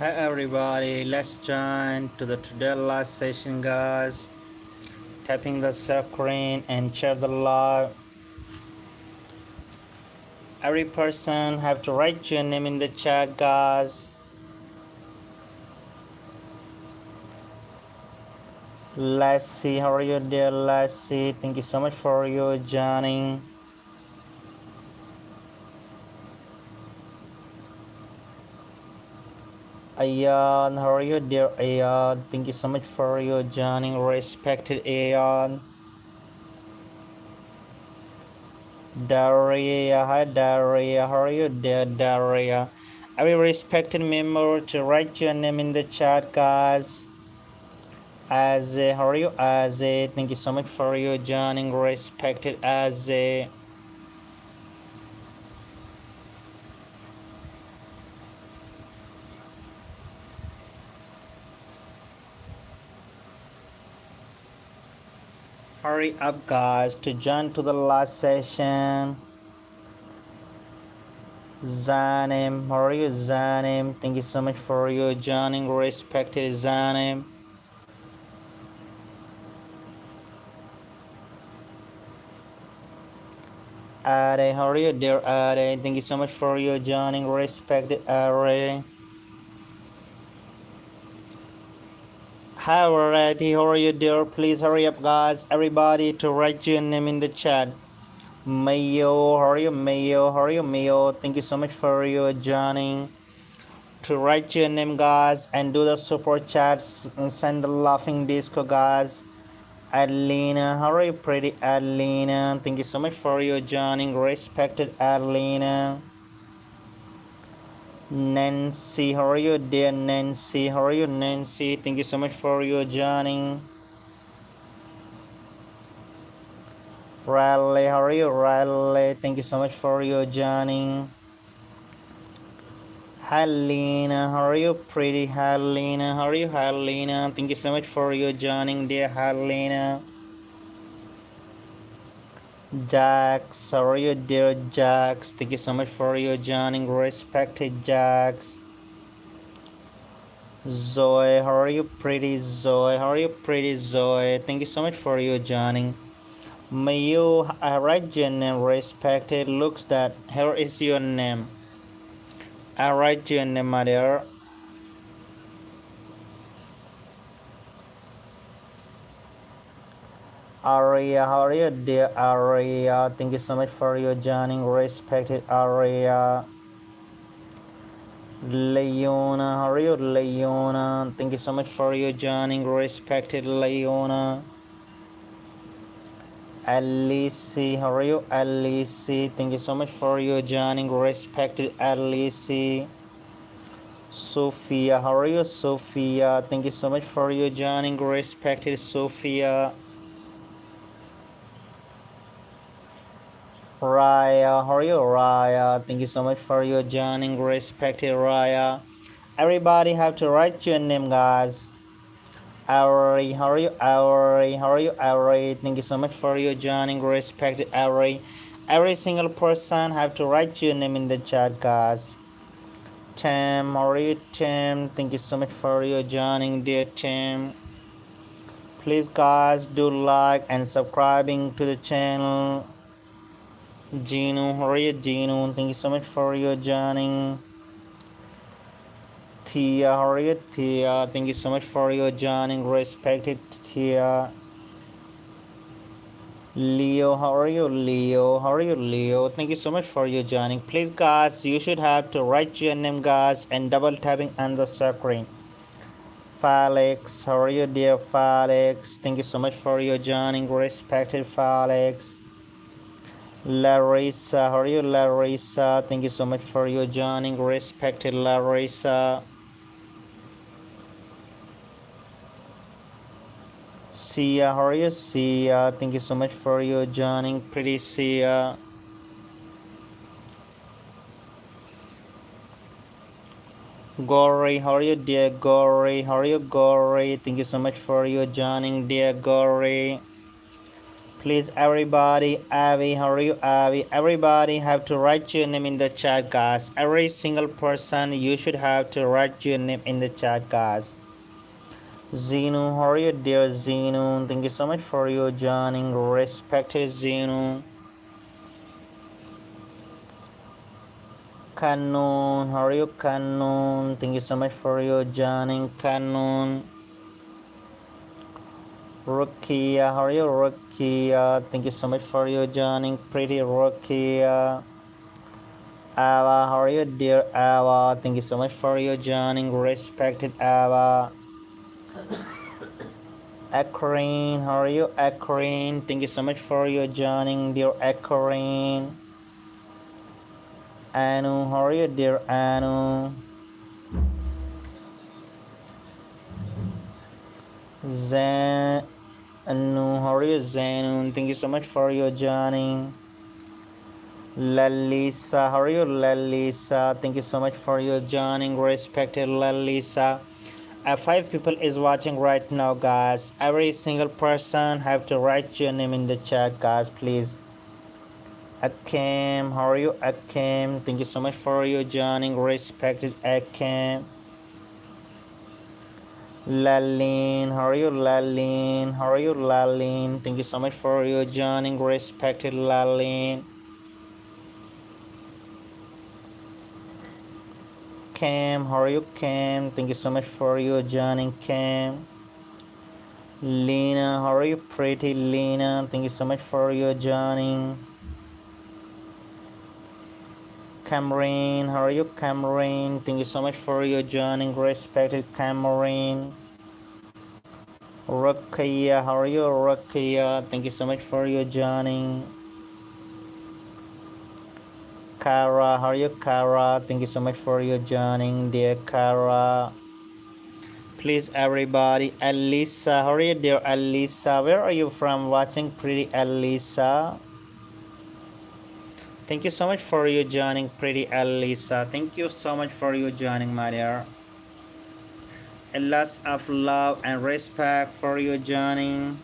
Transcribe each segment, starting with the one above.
Hi everybody, let's join to the today last session guys. Tapping the screen and share the live. Every person have to write your name in the chat guys. Let's see, how are you there? Let's see. Thank you so much for your joining. Ayan, how are you there? Ayan, thank you so much for your joining, respected Ayan. Daria, hi Daria, how are you there, Daria? Every respected member to write your name in the chat, guys. How are you, Aze? Thank you so much for your joining, respected Aze. Hurry up, guys, to join to the last session. Zanim, how are you, Zanim? Thank you so much for your joining, respected Zanim. Are, how are you, dear Are? Thank you so much for your joining, respected Are. Hi, alrighty, how are you, dear? Please hurry up, guys. Everybody, to write your name in the chat. Mayo, how are you, Mayo? How are you, Mayo? Thank you so much for your joining. To write your name, guys, and do the super chats and send the laughing disco, guys. Adelina, how are you, pretty Adelina? Thank you so much for your joining, respected Adelina. Nancy, how are you, dear Nancy? How are you, Nancy? Thank you so much for your joining. Riley, how are you, Riley? Thank you so much for your joining. Hi, Lena, how are you, pretty Helena? How are you, Helena? Thank you so much for your joining, dear Helena. Jax, how are you, dear Jax? Thank you so much for your joining, respected Jax. Zoe, how are you, pretty Zoe? How are you, pretty Zoe? Thank you so much for your joining. May you write your name, respected. Looks that here is your name. I write your name, mother. Aria, how are you, dear Aria? Thank you so much for your joining, respected Aria. Leona, how are you, Leona? Thank you so much for your joining, respected Leona. Alice, how are you, Alice? Thank you so much for your joining, respected Alice. Sophia, how are you, Sophia? Thank you so much for your joining, respected Sophia. Raya, how are you, Raya? Thank you so much for your joining, respected Raya. Everybody have to write your name, guys. Ari, how are you, Ari? How are you, Ari? Thank you so much for your joining, respected Ari. Every single person have to write your name in the chat, guys. Tim, how are you, Tim? Thank you so much for your joining, dear Tim. Please, guys, do like and subscribing to the channel. Gino, how are you, Gino? Thank you so much for your joining. Thea, how are you, Thea? Thank you so much for your joining, respected Thea. Leo, how are you, Leo? How are you, Leo? Thank you so much for your joining. Please, guys, you should have to write your name, guys, and double tapping on the screen. Felix, how are you, dear Felix? Thank you so much for your joining, respected Felix. Larissa, how are you, Larissa? Thank you so much for your joining, respected Larissa. Sia, how are you, Sia? Thank you so much for your joining, pretty Sia. Gory, how are you, dear Gory? How are you, Gory? Thank you so much for your joining, dear Gory. Please, everybody, Avi, how are you, Avi? Everybody have to write your name in the chat, guys. Every single person, you should have to write your name in the chat, guys. Zenu, how are you, dear Zenu? Thank you so much for your joining. Respected Zenu. Kanun, how are you, Kanun? Thank you so much for your joining, Kanun. Rukia, how are you, Rukia? Thank you so much for your joining, pretty Rukia. Ava, how are you, dear Ava? Thank you so much for your joining, respected Ava. Akreen, how are you, Akreen? Thank you so much for your joining, dear Akreen. Anu, how are you, dear Anu? Zanu, how are you, Zanu? Thank you so much for your joining. Lalisa, how are you, Lalisa? Thank you so much for your joining, respected Lalisa. Five people is watching right now, guys. Every single person have to write your name in the chat, guys, please. Akim, how are you, Akim? Thank you so much for your joining, respected Akim. Lalin, how are you, Lalin? How are you, Lalin? Thank you so much for your joining, respected Lalin. Cam, how are you, Cam? Thank you so much for your joining, Cam. Lena, how are you, pretty Lena? Thank you so much for your joining. Cameron, how are you, Cameron? Thank you so much for your joining, respected Cameron. Rakia, how are you, Rakia? Thank you so much for your joining. Kara, how are you, Kara? Thank you so much for your joining, dear Kara. Please, everybody. Alisa, how are you, dear Alisa? Where are you from? Watching, pretty Alisa. Thank you so much for your joining, pretty Alisa. Thank you so much for your joining, my dear. A lot of love and respect for your joining.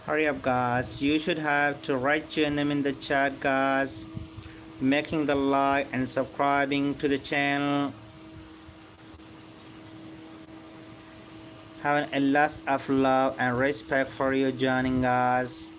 Hurry up, guys. You should have to write your name in the chat, guys. Making the like and subscribing to the channel. Having a lot of love and respect for you joining, guys.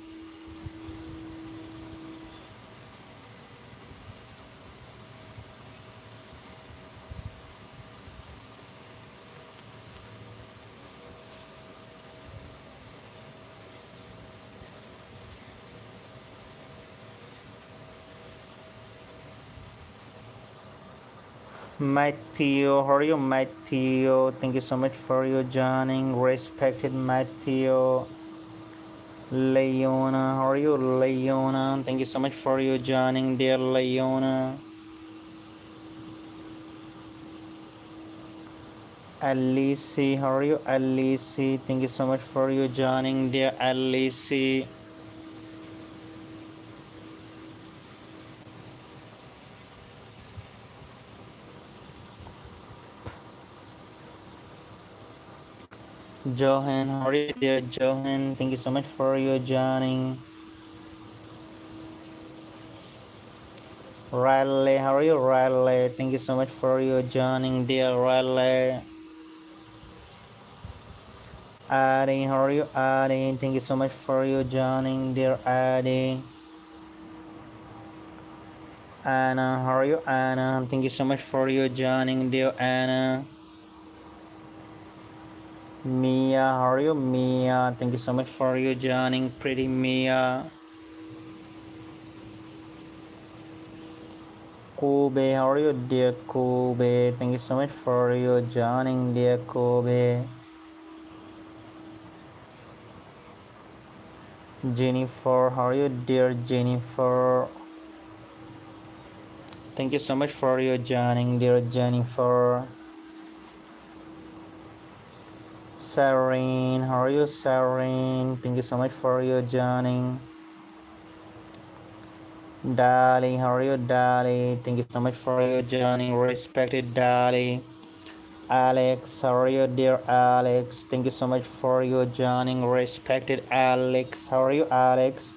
Matthew, how are you, Matthew? Thank you so much for your joining, respected Matthew. Leona, how are you, Leona? Thank you so much for your joining, dear Leona. Alice, how are you, Alice? Thank you so much for your joining, dear Alice. Johan, how are you, dear Johan? Thank you so much for your joining. Riley, how are you, Riley? Thank you so much for your joining, dear Riley. Adi, how are you, Adi? Thank you so much for your joining, dear Adi. Anna, how are you, Anna? Thank you so much for your joining, dear Anna. Mia, how are you, Mia? Thank you so much for your joining, pretty Mia. Kobe, how are you, dear Kobe? Thank you so much for your joining, dear Kobe. Jennifer, how are you, dear Jennifer? Thank you so much for your joining, dear Jennifer. Sareen, how are you, Sareen? Thank you so much for your joining. Dali, how are you, Dali? Thank you so much for your joining, respected Dali. Alex, how are you, dear Alex? Thank you so much for your joining, respected Alex. How are you, Alex?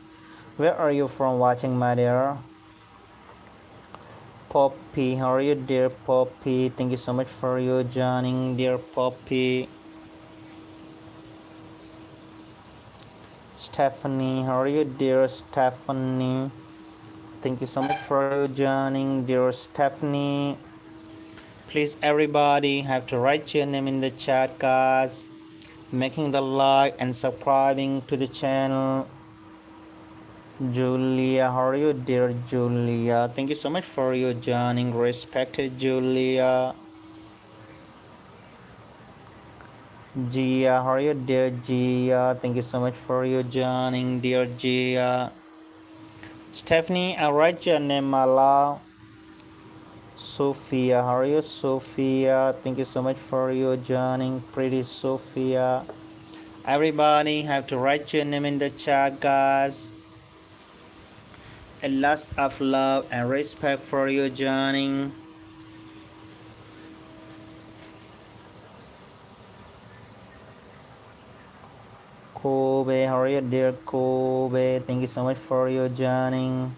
Where are you from watching, my dear? Poppy, how are you, dear Poppy? Thank you so much for your joining, dear Poppy. Stephanie, how are you, dear Stephanie? Thank you so much for your joining, dear Stephanie. Please, everybody, have to write your name in the chat, guys. Making the like and subscribing to the channel. Julia, how are you, dear Julia? Thank you so much for your joining, respected Julia. Gia, how are you, dear Gia? Thank you so much for your joining, dear Gia. Stephanie, I'll write your name, my love. Sophia, how are you, Sophia? Thank you so much for your joining, pretty Sophia. Everybody have to write your name in the chat, guys. A lot of love and respect for your joining. Kobe, how are you, dear Kobe? Thank you so much for your joining.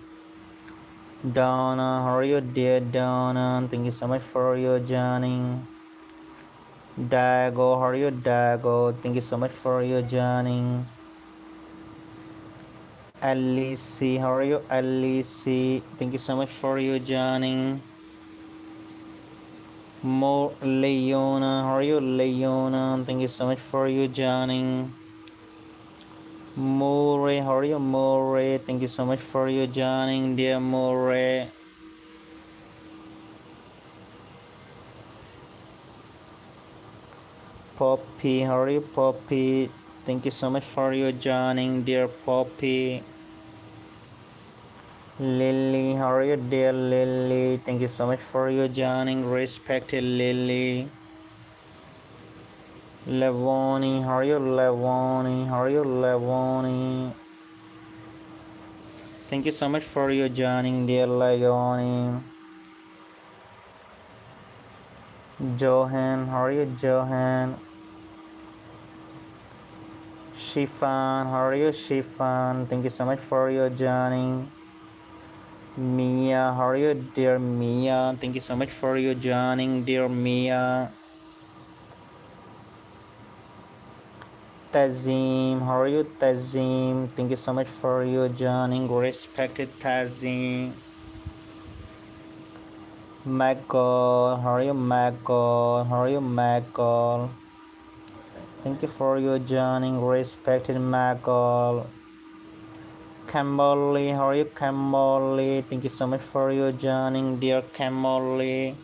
Donna, how are you, dear Donna? Thank you so much for your joining. Dago, how are you, Dago? Thank you so much for your joining. Alice, how are you, Alice? Thank you so much for your joining. More Leona, how are you, Leona? Thank you so much for your joining. More, how are you, More? Thank you so much for your joining, dear More. Poppy, how are you, Poppy? Thank you so much for your joining, dear Poppy. Lily, how are you, dear Lily? Thank you so much for your joining, respected Lily. Levoni, how are you, Levoni? How are you, Levoni? Thank you so much for your joining, dear Levoni. Johan, how are you, Johan? Shifan, how are you, Shifan? Thank you so much for your joining. Mia, how are you, dear Mia? Thank you so much for your joining, dear Mia. Tazim, how are you, Tazim? Thank you so much for your joining, respected Tazim. Michael, how are you, Michael? How are you, Michael? Thank you for your joining, respected Michael. Kimberly, how are you, Kimberly? Thank you so much for your joining, dear Kimberly.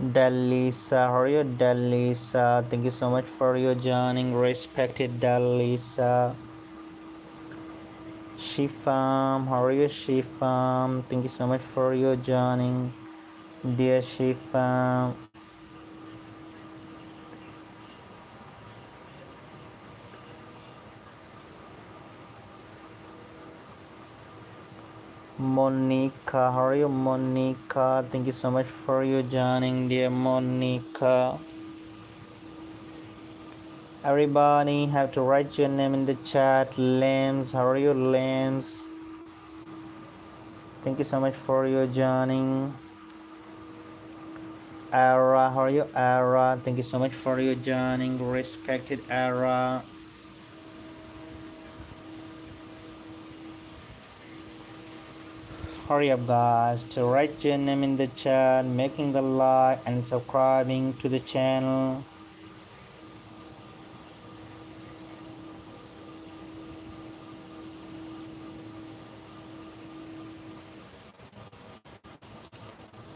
Dalisa, how are you, Dalisa? Thank you so much for your joining, respected Dalisa. Shifam, how are you, Shifam? Thank you so much for your joining, dear Shifam. Monica, how are you, Monica? Thank you so much for your joining, dear Monica. Everybody have to write your name in the chat. Lambs, how are you, Lambs? Thank you so much for your joining. Ara, how are you, Ara? Thank you so much for your joining, respected Ara. Hurry up, guys, to write your name in the chat, making the like and subscribing to the channel.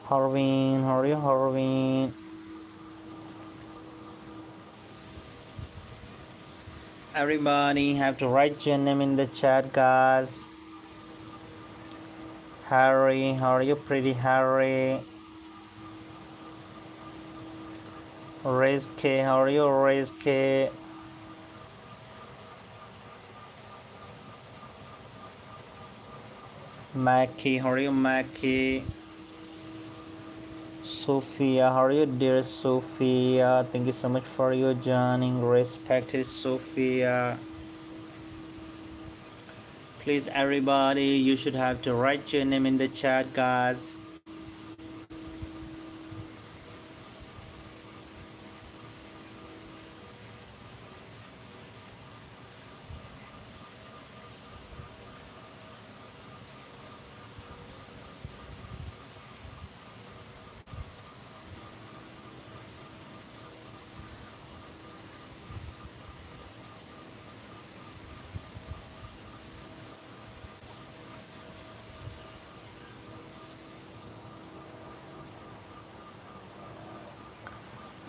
Harvin, how are you, Harvin? Everybody have to write your name in the chat, guys. Harry, how are you, pretty Harry? Raise K, how are you, Raise K? Mackie, how are you, Mackie? Sophia, how are you, dear Sophia? Thank you so much for your joining, respected Sophia. Please, everybody, you should have to write your name in the chat, guys.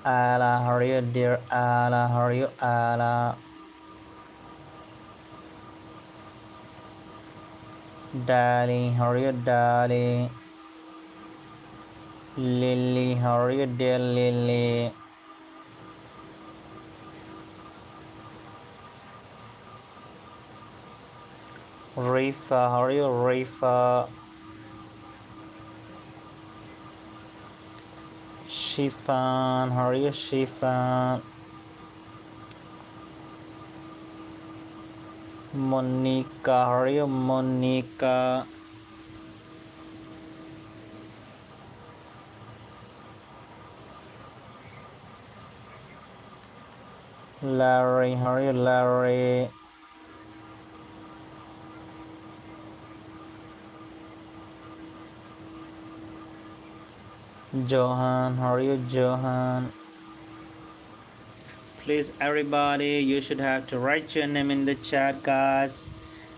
Ala, how are you, dear Ala? How are you, Ala? Daddy, how are you, Daddy? Lily, how are you, dear Lily? Rifa, how are you, Rifa? Shifan, how are you, Shifan? Monica, how are you, Monica? Larry, how are you, Larry? Johan, how are you, Johan? Please, everybody, you should have to write your name in the chat, guys.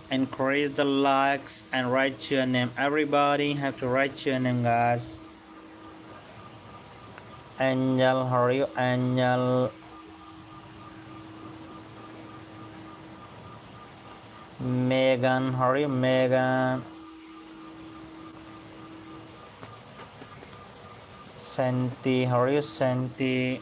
Increase the likes and write your name. Everybody have to write your name, guys. Angel, how are you, Angel? Megan, how are you, Megan? Santi, how are you, Santi?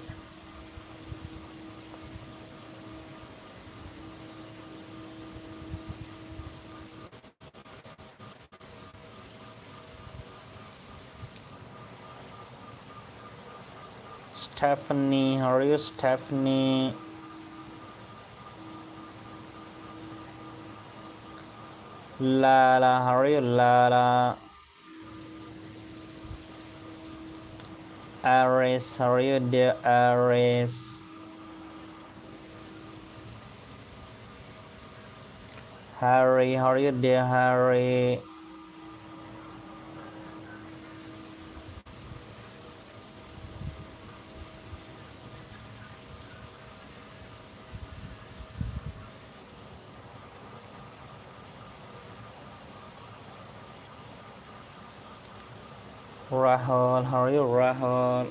Stephanie, how are you, Stephanie? Lala, how are you, Lala? Aris, how are you, dear Aris? Harry, how are you, dear Harry? Rahul, how are you, Rahul?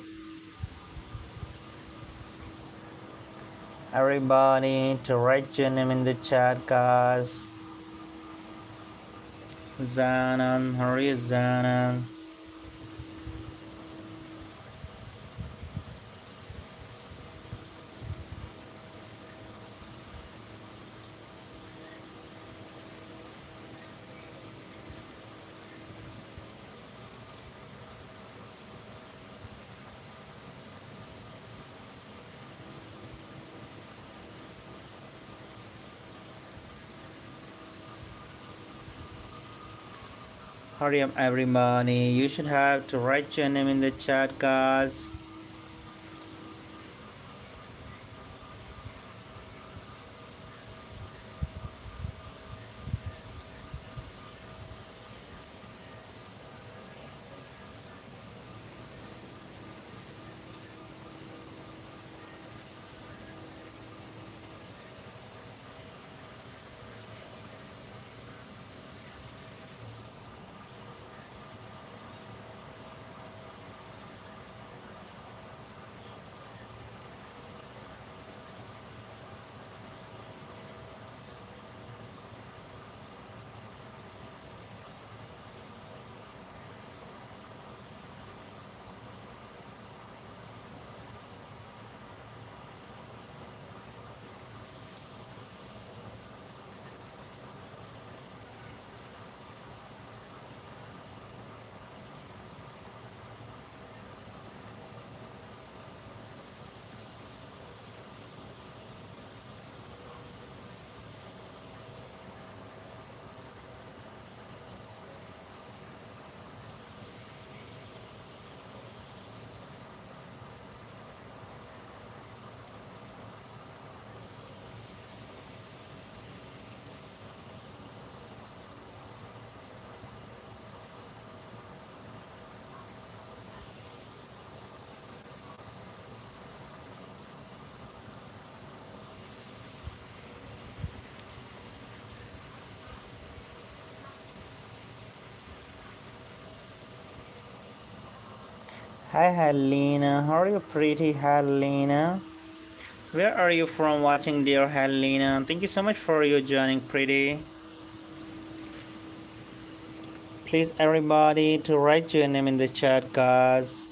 Everybody to write your name in the chat, guys. Zanan, how are you, Zanan? Hurry up, everybody. You should have to write your name in the chat, guys. Hi Helena, how are you pretty Helena? Where are you from watching dear Helena? Thank you so much for you joining pretty. Please everybody to write your name in the chat guys.